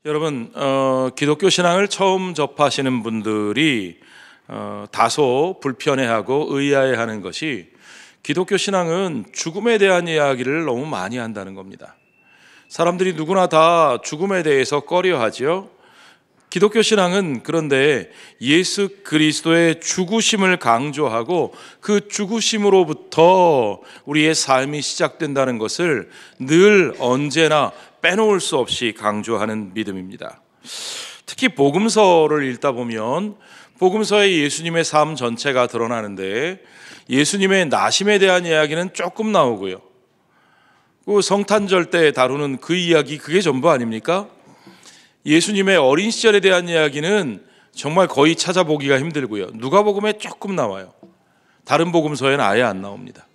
여러분, 기독교 신앙을 처음 접하시는 분들이 다소 불편해하고 의아해하는 것이 기독교 신앙은 죽음에 대한 이야기를 너무 많이 한다는 겁니다. 사람들이 누구나 다 죽음에 대해서 꺼려하지요. 기독교 신앙은 그런데 예수 그리스도의 죽으심을 강조하고 그 죽으심으로부터 우리의 삶이 시작된다는 것을 늘 언제나 빼놓을 수 없이 강조하는 믿음입니다. 특히 복음서를 읽다 보면 복음서에 예수님의 삶 전체가 드러나는데 예수님의 나심에 대한 이야기는 조금 나오고요. 그 성탄절 때 다루는 그 이야기, 그게 전부 아닙니까? 예수님의 어린 시절에 대한 이야기는 정말 거의 찾아보기가 힘들고요. 누가복음에 조금 나와요. 다른 복음서에는 아예 안 나옵니다.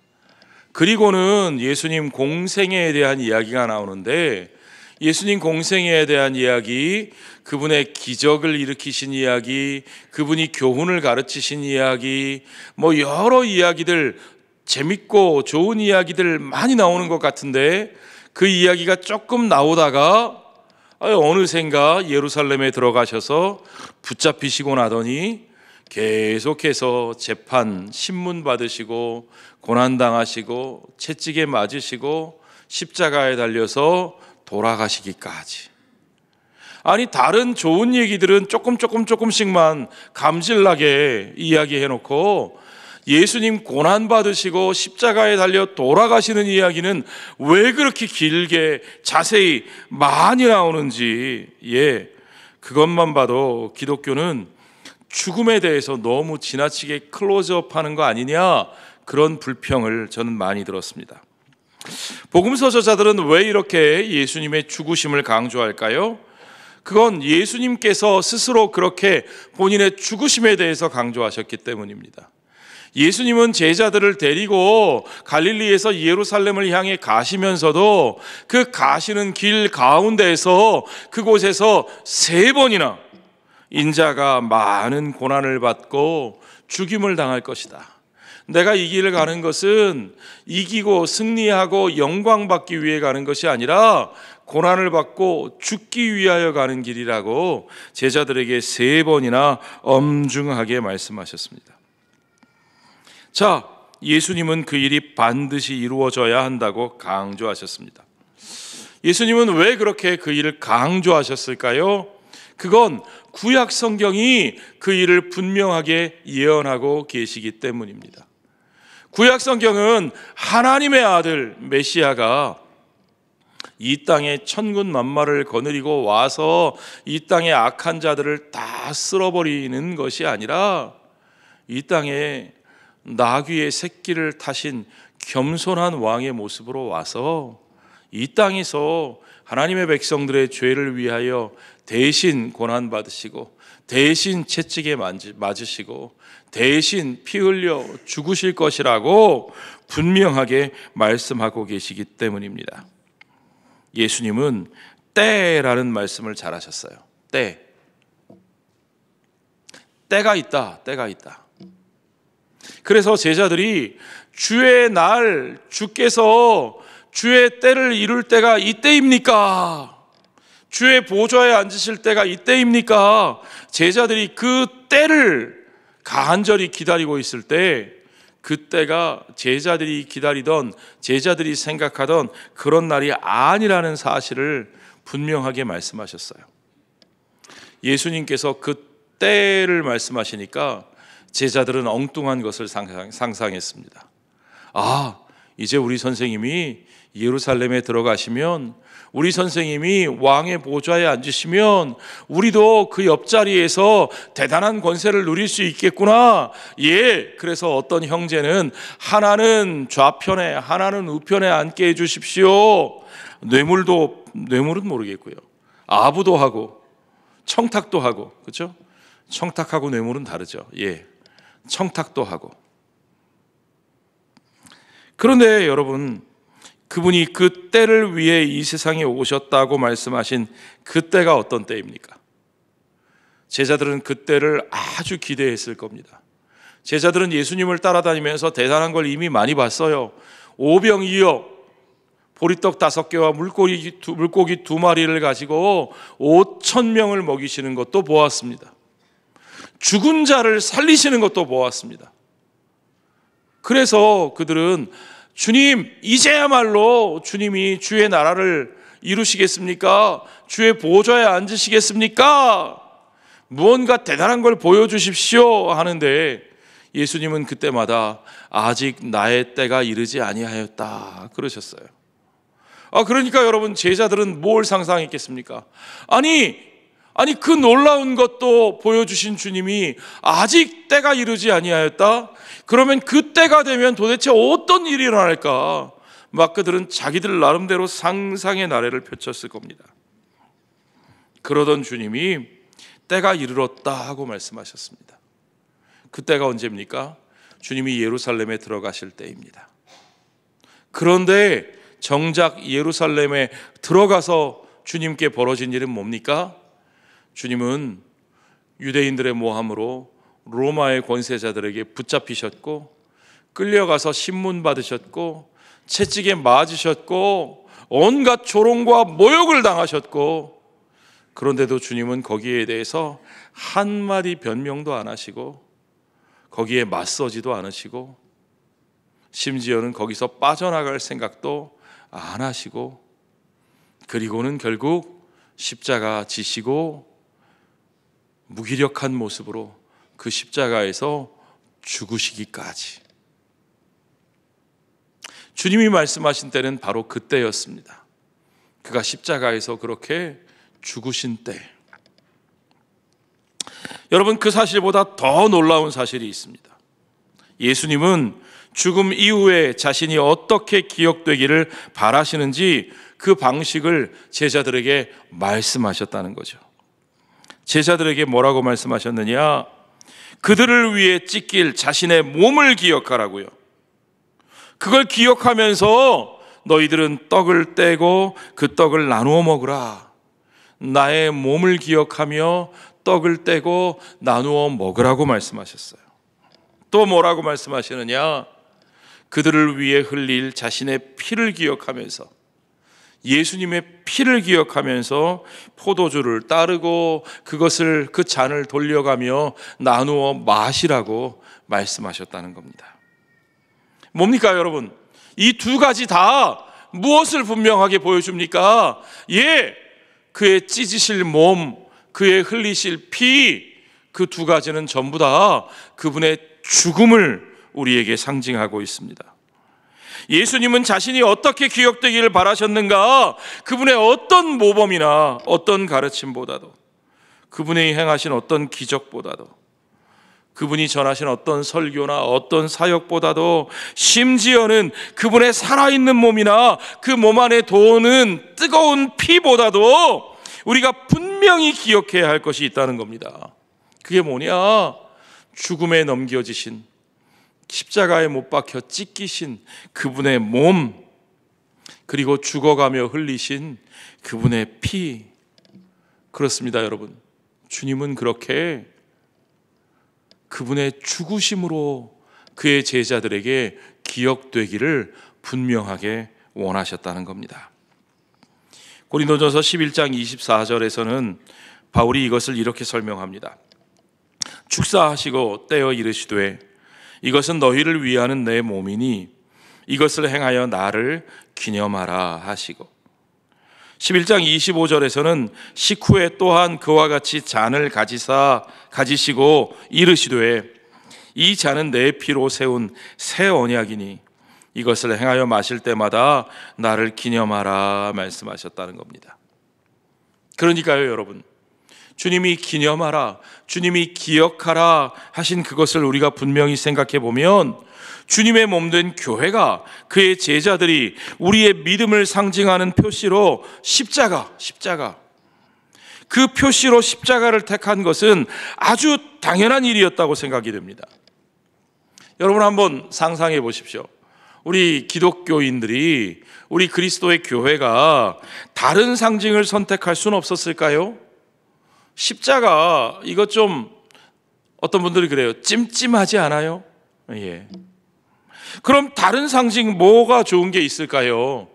그리고는 예수님 공생애에 대한 이야기가 나오는데 예수님 공생애에 대한 이야기, 그분의 기적을 일으키신 이야기, 그분이 교훈을 가르치신 이야기, 여러 이야기들, 재밌고 좋은 이야기들 많이 나오는 것 같은데 그 이야기가 조금 나오다가 어느샌가 예루살렘에 들어가셔서 붙잡히시고 나더니 계속해서 재판, 신문 받으시고 고난당하시고 채찍에 맞으시고 십자가에 달려서 돌아가시기까지. 아니, 다른 좋은 얘기들은 조금씩만 감질나게 이야기해놓고 예수님 고난받으시고 십자가에 달려 돌아가시는 이야기는 왜 그렇게 길게 자세히 많이 나오는지, 그것만 봐도 기독교는 죽음에 대해서 너무 지나치게 클로즈업하는 거 아니냐, 그런 불평을 저는 많이 들었습니다. 복음서 저자들은 왜 이렇게 예수님의 죽으심을 강조할까요? 그건 예수님께서 스스로 그렇게 본인의 죽으심에 대해서 강조하셨기 때문입니다. 예수님은 제자들을 데리고 갈릴리에서 예루살렘을 향해 가시면서도 그 가시는 길 가운데에서 그곳에서 3번이나 인자가 많은 고난을 받고 죽임을 당할 것이다. 내가 이 길을 가는 것은 이기고 승리하고 영광받기 위해 가는 것이 아니라 고난을 받고 죽기 위하여 가는 길이라고 제자들에게 3번이나 엄중하게 말씀하셨습니다. 자, 예수님은 그 일이 반드시 이루어져야 한다고 강조하셨습니다. 예수님은 왜 그렇게 그 일을 강조하셨을까요? 그건 구약 성경이 그 일을 분명하게 예언하고 계시기 때문입니다. 구약 성경은 하나님의 아들 메시아가 이 땅에 천군 만마를 거느리고 와서 이 땅의 악한 자들을 다 쓸어버리는 것이 아니라 이 땅에 나귀의 새끼를 타신 겸손한 왕의 모습으로 와서 이 땅에서 하나님의 백성들의 죄를 위하여 대신 고난받으시고 대신 채찍에 맞으시고 대신 피 흘려 죽으실 것이라고 분명하게 말씀하고 계시기 때문입니다. 예수님은 때라는 말씀을 잘 하셨어요. 때가 있다. 그래서 제자들이 주의 날, 주께서 주의 때를 이룰 때가 이때입니까? 주의 보좌에 앉으실 때가 이때입니까? 제자들이 그 때를 간절히 기다리고 있을 때 그때가 제자들이 기다리던, 제자들이 생각하던 그런 날이 아니라는 사실을 분명하게 말씀하셨어요. 예수님께서 그 때를 말씀하시니까 제자들은 엉뚱한 것을 상상했습니다. 이제 우리 선생님이 예루살렘에 들어가시면, 우리 선생님이 왕의 보좌에 앉으시면 우리도 그 옆자리에서 대단한 권세를 누릴 수 있겠구나. 그래서 어떤 형제는 하나는 좌편에 하나는 우편에 앉게 해주십시오. 뇌물은 모르겠고요. 아부도 하고 청탁도 하고, 그렇죠? 청탁하고 뇌물은 다르죠. 청탁도 하고. 그런데 여러분, 그분이 그 때를 위해 이 세상에 오셨다고 말씀하신 그 때가 어떤 때입니까? 제자들은 그 때를 아주 기대했을 겁니다. 제자들은 예수님을 따라다니면서 대단한 걸 이미 많이 봤어요. 오병이어, 보리떡 5개와 물고기 2마리를 가지고 5,000명을 먹이시는 것도 보았습니다. 죽은 자를 살리시는 것도 보았습니다. 그래서 그들은 주님, 이제야말로 주님이 주의 나라를 이루시겠습니까? 주의 보좌에 앉으시겠습니까? 무언가 대단한 걸 보여주십시오 하는데 예수님은 그때마다 아직 나의 때가 이르지 아니하였다 그러셨어요. 그러니까 여러분, 제자들은 뭘 상상했겠습니까? 아니 그 놀라운 것도 보여주신 주님이 아직 때가 이르지 아니하였다? 그러면 그 때가 되면 도대체 어떤 일이 일어날까? 막 그들은 자기들 나름대로 상상의 나래를 펼쳤을 겁니다. 그러던 주님이 때가 이르렀다 하고 말씀하셨습니다. 그 때가 언제입니까? 주님이 예루살렘에 들어가실 때입니다. 그런데 정작 예루살렘에 들어가서 주님께 벌어진 일은 뭡니까? 주님은 유대인들의 모함으로 로마의 권세자들에게 붙잡히셨고, 끌려가서 신문 받으셨고, 채찍에 맞으셨고, 온갖 조롱과 모욕을 당하셨고, 그런데도 주님은 거기에 대해서 한마디 변명도 안 하시고, 거기에 맞서지도 않으시고, 심지어는 거기서 빠져나갈 생각도 안 하시고, 그리고는 결국 십자가 지시고 무기력한 모습으로 그 십자가에서 죽으시기까지. 주님이 말씀하신 때는 바로 그때였습니다. 그가 십자가에서 그렇게 죽으신 때. 여러분, 그 사실보다 더 놀라운 사실이 있습니다. 예수님은 죽음 이후에 자신이 어떻게 기억되기를 바라시는지 그 방식을 제자들에게 말씀하셨다는 거죠. 제자들에게 뭐라고 말씀하셨느냐? 그들을 위해 찢길 자신의 몸을 기억하라고요. 그걸 기억하면서 너희들은 떡을 떼고 그 떡을 나누어 먹으라. 나의 몸을 기억하며 떡을 떼고 나누어 먹으라고 말씀하셨어요. 또 뭐라고 말씀하시느냐? 그들을 위해 흘릴 자신의 피를 기억하면서, 예수님의 피를 기억하면서 포도주를 따르고 그것을, 그 잔을 돌려가며 나누어 마시라고 말씀하셨다는 겁니다. 뭡니까 여러분? 이 두 가지 다 무엇을 분명하게 보여줍니까? 그의 찢으실 몸, 그의 흘리실 피, 그 두 가지는 전부 다 그분의 죽음을 우리에게 상징하고 있습니다. 예수님은 자신이 어떻게 기억되기를 바라셨는가? 그분의 어떤 모범이나 어떤 가르침보다도, 그분이 행하신 어떤 기적보다도, 그분이 전하신 어떤 설교나 어떤 사역보다도, 심지어는 그분의 살아있는 몸이나 그 몸 안에 도는 뜨거운 피보다도 우리가 분명히 기억해야 할 것이 있다는 겁니다. 그게 뭐냐? 죽음에 넘겨지신, 십자가에 못 박혀 찢기신 그분의 몸, 그리고 죽어가며 흘리신 그분의 피. 그렇습니다 여러분. 주님은 그렇게 그분의 죽으심으로 그의 제자들에게 기억되기를 분명하게 원하셨다는 겁니다. 고린도전서 11장 24절에서는 바울이 이것을 이렇게 설명합니다. 축사하시고 떼어 이르시되 이것은 너희를 위하는 내 몸이니 이것을 행하여 나를 기념하라 하시고, 11장 25절에서는 식후에 또한 그와 같이 잔을 가지시고 이르시되 이 잔은 내 피로 세운 새 언약이니 이것을 행하여 마실 때마다 나를 기념하라 말씀하셨다는 겁니다. 그러니까요 여러분, 주님이 기념하라, 주님이 기억하라 하신 그것을 우리가 분명히 생각해 보면, 주님의 몸된 교회가, 그의 제자들이 우리의 믿음을 상징하는 표시로 십자가, 그 표시로 십자가를 택한 것은 아주 당연한 일이었다고 생각이 됩니다. 여러분 한번 상상해 보십시오. 우리 기독교인들이, 우리 그리스도의 교회가 다른 상징을 선택할 수는 없었을까요? 십자가, 이것 좀 어떤 분들이 그래요. 찜찜하지 않아요? 그럼 다른 상징 뭐가 좋은 게 있을까요?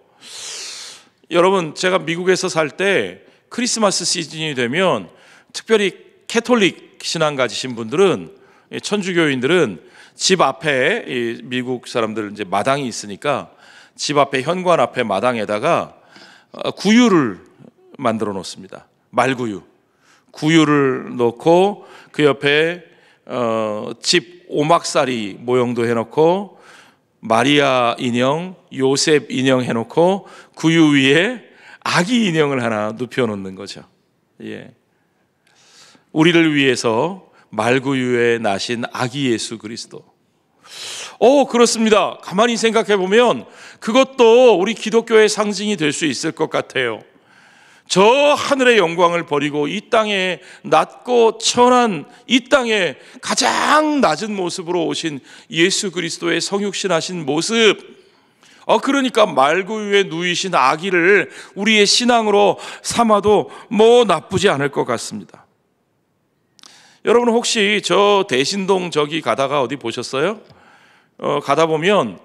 여러분, 제가 미국에서 살 때 크리스마스 시즌이 되면 특별히 캐톨릭 신앙 가지신 분들은, 천주교인들은 집 앞에, 미국 사람들 이제 마당이 있으니까 집 앞에, 현관 앞에 마당에다가 구유를 만들어 놓습니다. 말구유. 구유를 넣고 그 옆에 집 오막살이 모형도 해놓고 마리아 인형, 요셉 인형 해놓고 구유 위에 아기 인형을 하나 눕혀놓는 거죠. 예. 우리를 위해서 말구유에 나신 아기 예수 그리스도. 그렇습니다. 가만히 생각해 보면 그것도 우리 기독교의 상징이 될 수 있을 것 같아요. 저 하늘의 영광을 버리고 이 땅에, 낮고 천한 이 땅에 가장 낮은 모습으로 오신 예수 그리스도의 성육신하신 모습, 그러니까 말구유에 누이신 아기를 우리의 신앙으로 삼아도 뭐 나쁘지 않을 것 같습니다. 여러분, 혹시 저 대신동 저기 가다가 어디 보셨어요? 가다 보면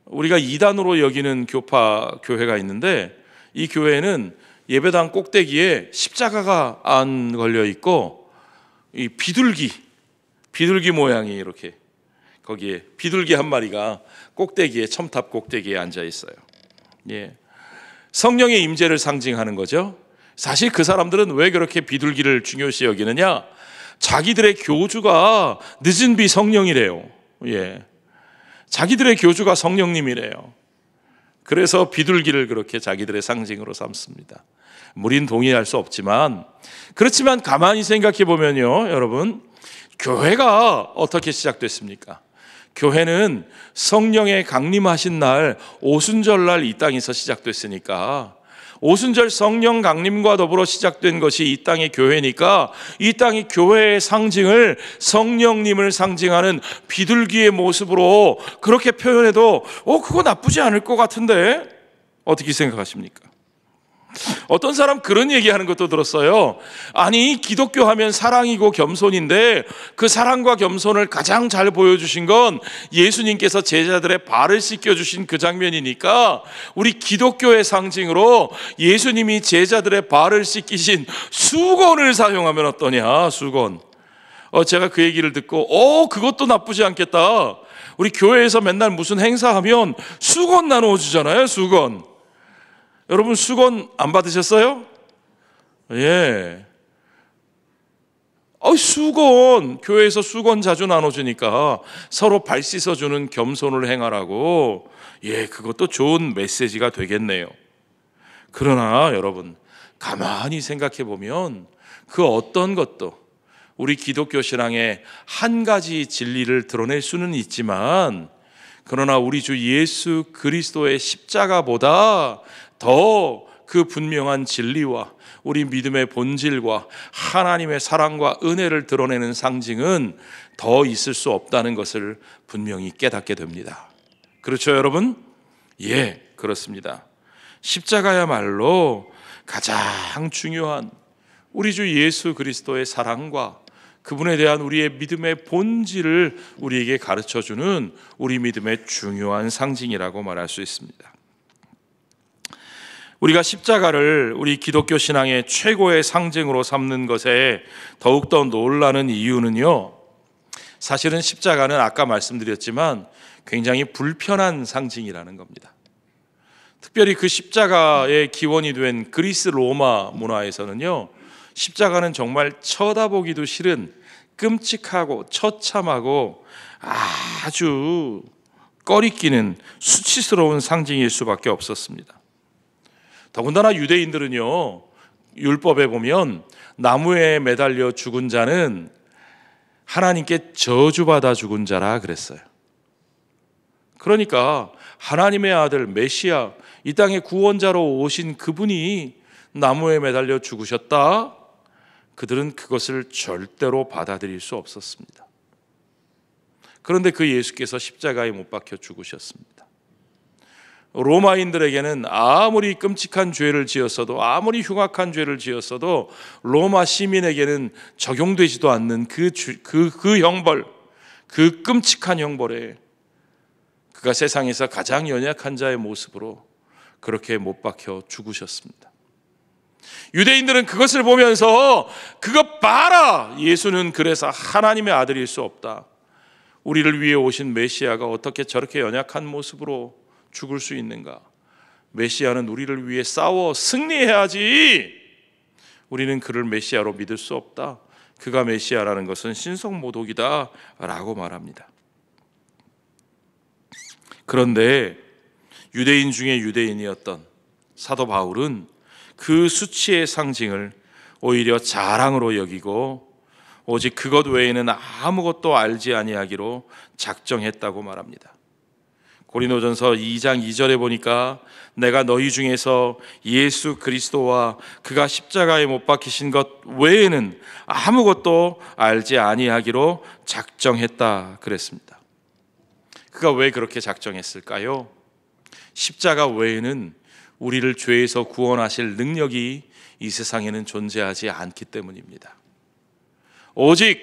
우리가 이단으로 여기는 교파 교회가 있는데, 이 교회는 예배당 꼭대기에 십자가가 안 걸려 있고, 이 비둘기 모양이 이렇게, 거기에 비둘기 한 마리가 꼭대기에, 첨탑 꼭대기에 앉아 있어요. 예. 성령의 임재를 상징하는 거죠. 사실 그 사람들은 왜 그렇게 비둘기를 중요시 여기느냐? 자기들의 교주가 늦은 비 성령이래요. 예. 자기들의 교주가 성령님이래요. 그래서 비둘기를 그렇게 자기들의 상징으로 삼습니다. 우린 동의할 수 없지만, 그렇지만 가만히 생각해 보면요, 여러분, 교회가 어떻게 시작됐습니까? 교회는 성령의 강림하신 날, 오순절날 이 땅에서 시작됐으니까, 오순절 성령 강림과 더불어 시작된 것이 이 땅의 교회니까, 이 땅의 교회의 상징을, 성령님을 상징하는 비둘기의 모습으로 그렇게 표현해도 그거 나쁘지 않을 것 같은데, 어떻게 생각하십니까? 어떤 사람 그런 얘기하는 것도 들었어요. 아니, 기독교 하면 사랑이고 겸손인데 그 사랑과 겸손을 가장 잘 보여주신 건 예수님께서 제자들의 발을 씻겨주신 그 장면이니까, 우리 기독교의 상징으로 예수님이 제자들의 발을 씻기신 수건을 사용하면 어떠냐. 수건. 제가 그 얘기를 듣고 그것도 나쁘지 않겠다. 우리 교회에서 맨날 무슨 행사하면 수건 나누어 주잖아요. 수건. 여러분, 수건 안 받으셨어요? 예. 수건, 교회에서 수건 자주 나눠주니까 서로 발 씻어주는 겸손을 행하라고. 예, 그것도 좋은 메시지가 되겠네요. 그러나 여러분, 가만히 생각해 보면 그 어떤 것도 우리 기독교 신앙의 한 가지 진리를 드러낼 수는 있지만, 그러나 우리 주 예수 그리스도의 십자가보다 더 그 분명한 진리와 우리 믿음의 본질과 하나님의 사랑과 은혜를 드러내는 상징은 더 있을 수 없다는 것을 분명히 깨닫게 됩니다. 그렇죠, 여러분? 예, 그렇습니다. 십자가야말로 가장 중요한 우리 주 예수 그리스도의 사랑과 그분에 대한 우리의 믿음의 본질을 우리에게 가르쳐주는 우리 믿음의 중요한 상징이라고 말할 수 있습니다. 우리가 십자가를 우리 기독교 신앙의 최고의 상징으로 삼는 것에 더욱더 놀라는 이유는요, 사실은 십자가는 아까 말씀드렸지만 굉장히 불편한 상징이라는 겁니다. 특별히 그 십자가의 기원이 된 그리스 로마 문화에서는요, 십자가는 정말 쳐다보기도 싫은 끔찍하고 처참하고 아주 꺼리끼는 수치스러운 상징일 수밖에 없었습니다. 더군다나 유대인들은요, 율법에 보면 나무에 매달려 죽은 자는 하나님께 저주받아 죽은 자라 그랬어요. 그러니까 하나님의 아들 메시아, 이 땅의 구원자로 오신 그분이 나무에 매달려 죽으셨다, 그들은 그것을 절대로 받아들일 수 없었습니다. 그런데 그 예수께서 십자가에 못 박혀 죽으셨습니다. 로마인들에게는 아무리 끔찍한 죄를 지었어도, 아무리 흉악한 죄를 지었어도 로마 시민에게는 적용되지도 않는 그 형벌, 그 끔찍한 형벌에 그가 세상에서 가장 연약한 자의 모습으로 그렇게 못 박혀 죽으셨습니다. 유대인들은 그것을 보면서 그것 봐라! 예수는 그래서 하나님의 아들일 수 없다. 우리를 위해 오신 메시아가 어떻게 저렇게 연약한 모습으로 죽을 수 있는가? 메시아는 우리를 위해 싸워 승리해야지. 우리는 그를 메시아로 믿을 수 없다. 그가 메시아라는 것은 신성모독이다 라고 말합니다. 그런데 유대인 중에 유대인이었던 사도 바울은 그 수치의 상징을 오히려 자랑으로 여기고 오직 그것 외에는 아무것도 알지 아니하기로 작정했다고 말합니다. 고린도전서 2장 2절에 보니까 내가 너희 중에서 예수 그리스도와 그가 십자가에 못 박히신 것 외에는 아무것도 알지 아니하기로 작정했다 그랬습니다. 그가 왜 그렇게 작정했을까요? 십자가 외에는 우리를 죄에서 구원하실 능력이 이 세상에는 존재하지 않기 때문입니다. 오직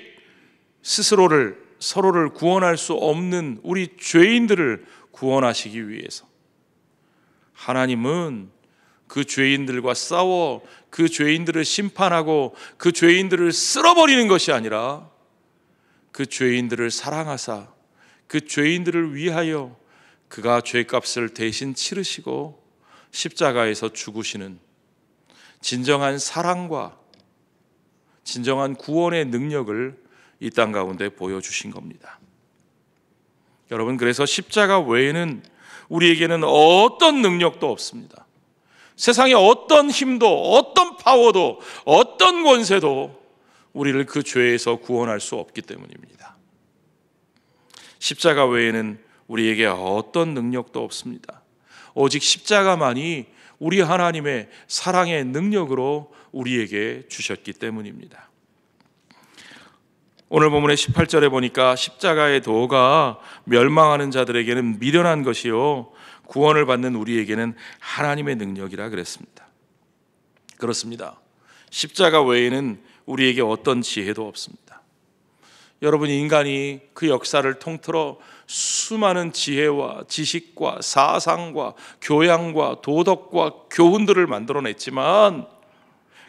서로를 구원할 수 없는 우리 죄인들을 구원하시기 위해서 하나님은 그 죄인들과 싸워 그 죄인들을 심판하고 그 죄인들을 쓸어버리는 것이 아니라 그 죄인들을 사랑하사 그 죄인들을 위하여 그가 죄값을 대신 치르시고 십자가에서 죽으시는 진정한 사랑과 진정한 구원의 능력을 이 땅 가운데 보여주신 겁니다. 여러분, 그래서 십자가 외에는 우리에게는 어떤 능력도 없습니다. 세상에 어떤 힘도 어떤 파워도 어떤 권세도 우리를 그 죄에서 구원할 수 없기 때문입니다. 십자가 외에는 우리에게 어떤 능력도 없습니다. 오직 십자가만이 우리 하나님의 사랑의 능력으로 우리에게 주셨기 때문입니다. 오늘 본문의 18절에 보니까 십자가의 도가 멸망하는 자들에게는 미련한 것이요 구원을 받는 우리에게는 하나님의 능력이라 그랬습니다. 그렇습니다. 십자가 외에는 우리에게 어떤 지혜도 없습니다. 여러분, 인간이 그 역사를 통틀어 수많은 지혜와 지식과 사상과 교양과 도덕과 교훈들을 만들어냈지만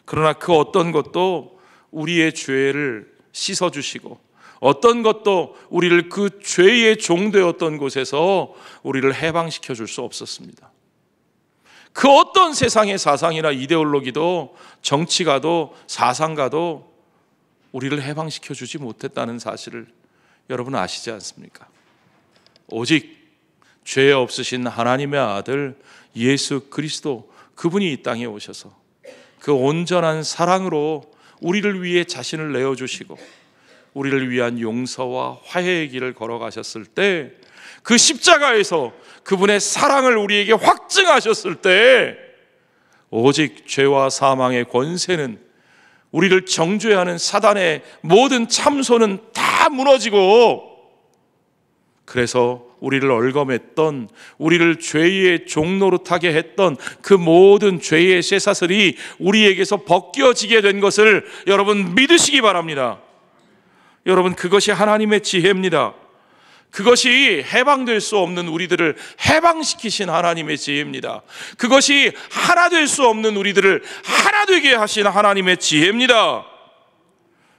그러나 그 어떤 것도 우리의 죄를 씻어주시고 어떤 것도 우리를 그 죄의 종되었던 곳에서 우리를 해방시켜 줄 수 없었습니다. 그 어떤 세상의 사상이나 이데올로기도 정치가도 사상가도 우리를 해방시켜 주지 못했다는 사실을 여러분 아시지 않습니까? 오직 죄 없으신 하나님의 아들 예수 그리스도, 그분이 이 땅에 오셔서 그 온전한 사랑으로 우리를 위해 자신을 내어주시고 우리를 위한 용서와 화해의 길을 걸어가셨을 때, 그 십자가에서 그분의 사랑을 우리에게 확증하셨을 때 오직 죄와 사망의 권세는, 우리를 정죄하는 사단의 모든 참소는 다 무너지고, 그래서 우리를 얼검했던, 우리를 죄의 종노릇하게 했던 그 모든 죄의 쇠사슬이 우리에게서 벗겨지게 된 것을 여러분 믿으시기 바랍니다. 여러분, 그것이 하나님의 지혜입니다. 그것이 해방될 수 없는 우리들을 해방시키신 하나님의 지혜입니다. 그것이 하나 될 수 없는 우리들을 하나 되게 하신 하나님의 지혜입니다.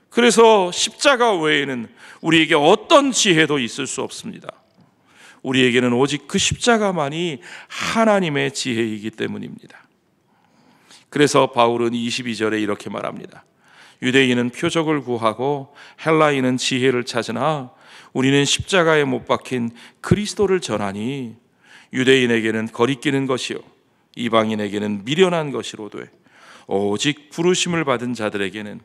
그래서 십자가 외에는 우리에게 어떤 지혜도 있을 수 없습니다. 우리에게는 오직 그 십자가만이 하나님의 지혜이기 때문입니다. 그래서 바울은 22절에 이렇게 말합니다. 유대인은 표적을 구하고 헬라인은 지혜를 찾으나 우리는 십자가에 못 박힌 그리스도를 전하니 유대인에게는 거리끼는 것이요 이방인에게는 미련한 것이로되 오직 부르심을 받은 자들에게는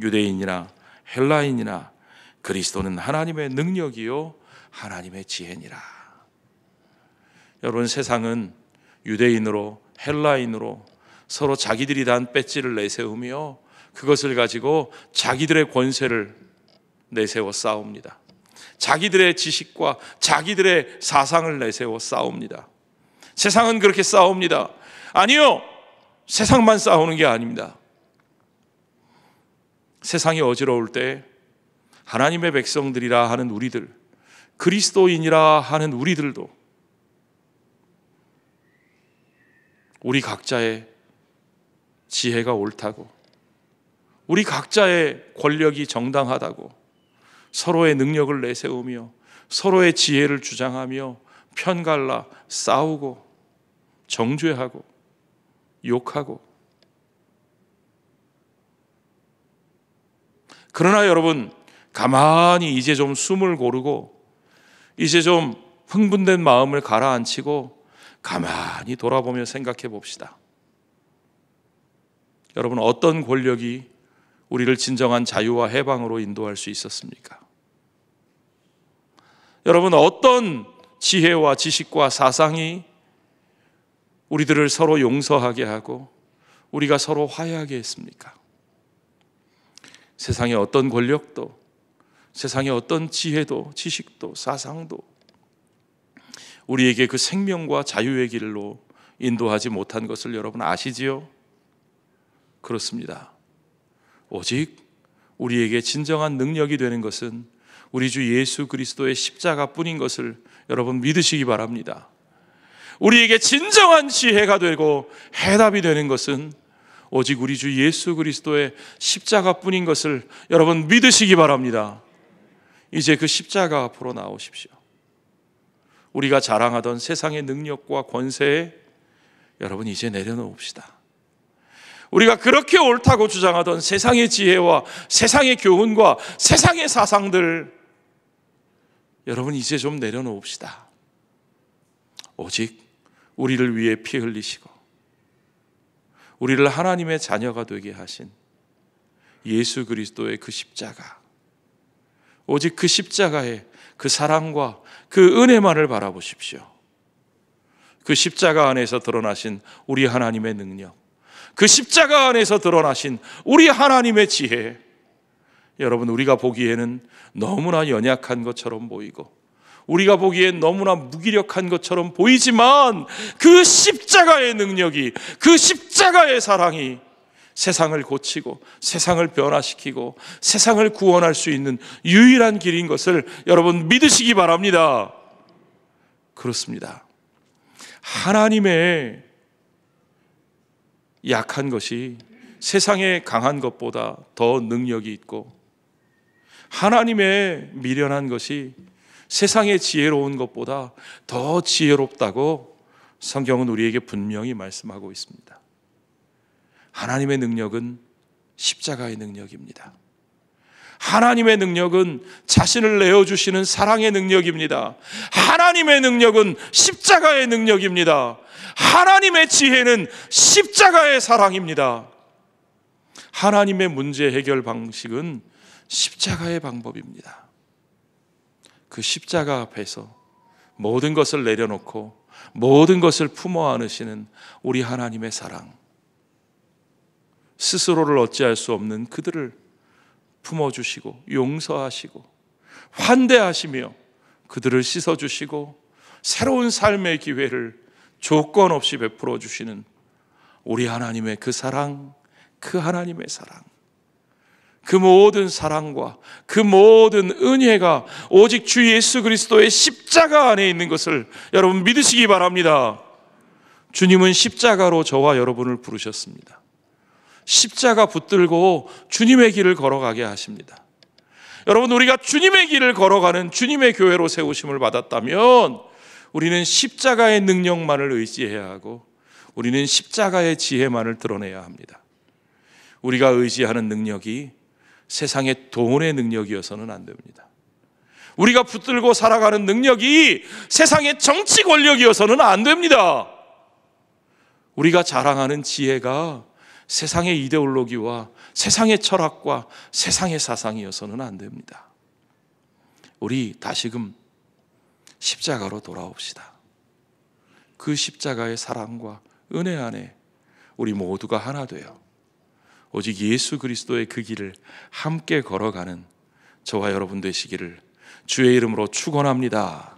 유대인이나 헬라인이나 그리스도는 하나님의 능력이요 하나님의 지혜니라. 여러분, 세상은 유대인으로 헬라인으로 서로 자기들이 단 배지를 내세우며 그것을 가지고 자기들의 권세를 내세워 싸웁니다. 자기들의 지식과 자기들의 사상을 내세워 싸웁니다. 세상은 그렇게 싸웁니다. 아니요, 세상만 싸우는 게 아닙니다. 세상이 어지러울 때 하나님의 백성들이라 하는 우리들, 그리스도인이라 하는 우리들도 우리 각자의 지혜가 옳다고, 우리 각자의 권력이 정당하다고 서로의 능력을 내세우며 서로의 지혜를 주장하며 편갈라 싸우고 정죄하고 욕하고. 그러나 여러분, 가만히 이제 좀 숨을 고르고 이제 좀 흥분된 마음을 가라앉히고 가만히 돌아보며 생각해 봅시다. 여러분, 어떤 권력이 우리를 진정한 자유와 해방으로 인도할 수 있었습니까? 여러분, 어떤 지혜와 지식과 사상이 우리들을 서로 용서하게 하고 우리가 서로 화해하게 했습니까? 세상의 어떤 권력도, 세상의 어떤 지혜도, 지식도, 사상도 우리에게 그 생명과 자유의 길로 인도하지 못한 것을 여러분 아시지요? 그렇습니다. 오직 우리에게 진정한 능력이 되는 것은 우리 주 예수 그리스도의 십자가뿐인 것을 여러분 믿으시기 바랍니다. 우리에게 진정한 지혜가 되고 해답이 되는 것은 오직 우리 주 예수 그리스도의 십자가뿐인 것을 여러분 믿으시기 바랍니다. 이제 그 십자가 앞으로 나오십시오. 우리가 자랑하던 세상의 능력과 권세에 여러분 이제 내려놓읍시다. 우리가 그렇게 옳다고 주장하던 세상의 지혜와 세상의 교훈과 세상의 사상들 여러분 이제 좀 내려놓읍시다. 오직 우리를 위해 피 흘리시고 우리를 하나님의 자녀가 되게 하신 예수 그리스도의 그 십자가, 오직 그 십자가의 그 사랑과 그 은혜만을 바라보십시오. 그 십자가 안에서 드러나신 우리 하나님의 능력, 그 십자가 안에서 드러나신 우리 하나님의 지혜, 여러분 우리가 보기에는 너무나 연약한 것처럼 보이고 우리가 보기엔 너무나 무기력한 것처럼 보이지만 그 십자가의 능력이, 그 십자가의 사랑이 세상을 고치고 세상을 변화시키고 세상을 구원할 수 있는 유일한 길인 것을 여러분 믿으시기 바랍니다. 그렇습니다. 하나님의 약한 것이 세상의 강한 것보다 더 능력이 있고 하나님의 미련한 것이 세상의 지혜로운 것보다 더 지혜롭다고 성경은 우리에게 분명히 말씀하고 있습니다. 하나님의 능력은 십자가의 능력입니다. 하나님의 능력은 자신을 내어주시는 사랑의 능력입니다. 하나님의 능력은 십자가의 능력입니다. 하나님의 지혜는 십자가의 사랑입니다. 하나님의 문제 해결 방식은 십자가의 방법입니다. 그 십자가 앞에서 모든 것을 내려놓고 모든 것을 품어 안으시는 우리 하나님의 사랑, 스스로를 어찌할 수 없는 그들을 품어주시고 용서하시고 환대하시며 그들을 씻어주시고 새로운 삶의 기회를 조건 없이 베풀어 주시는 우리 하나님의 그 사랑, 그 하나님의 사랑, 그 모든 사랑과 그 모든 은혜가 오직 주 예수 그리스도의 십자가 안에 있는 것을 여러분 믿으시기 바랍니다. 주님은 십자가로 저와 여러분을 부르셨습니다. 십자가 붙들고 주님의 길을 걸어가게 하십니다. 여러분, 우리가 주님의 길을 걸어가는 주님의 교회로 세우심을 받았다면 우리는 십자가의 능력만을 의지해야 하고 우리는 십자가의 지혜만을 드러내야 합니다. 우리가 의지하는 능력이 세상의 돈의 능력이어서는 안 됩니다. 우리가 붙들고 살아가는 능력이 세상의 정치 권력이어서는 안 됩니다. 우리가 자랑하는 지혜가 세상의 이데올로기와 세상의 철학과 세상의 사상이어서는 안 됩니다. 우리 다시금 십자가로 돌아옵시다. 그 십자가의 사랑과 은혜 안에 우리 모두가 하나 되어 오직 예수 그리스도의 그 길을 함께 걸어가는 저와 여러분 되시기를 주의 이름으로 축원합니다.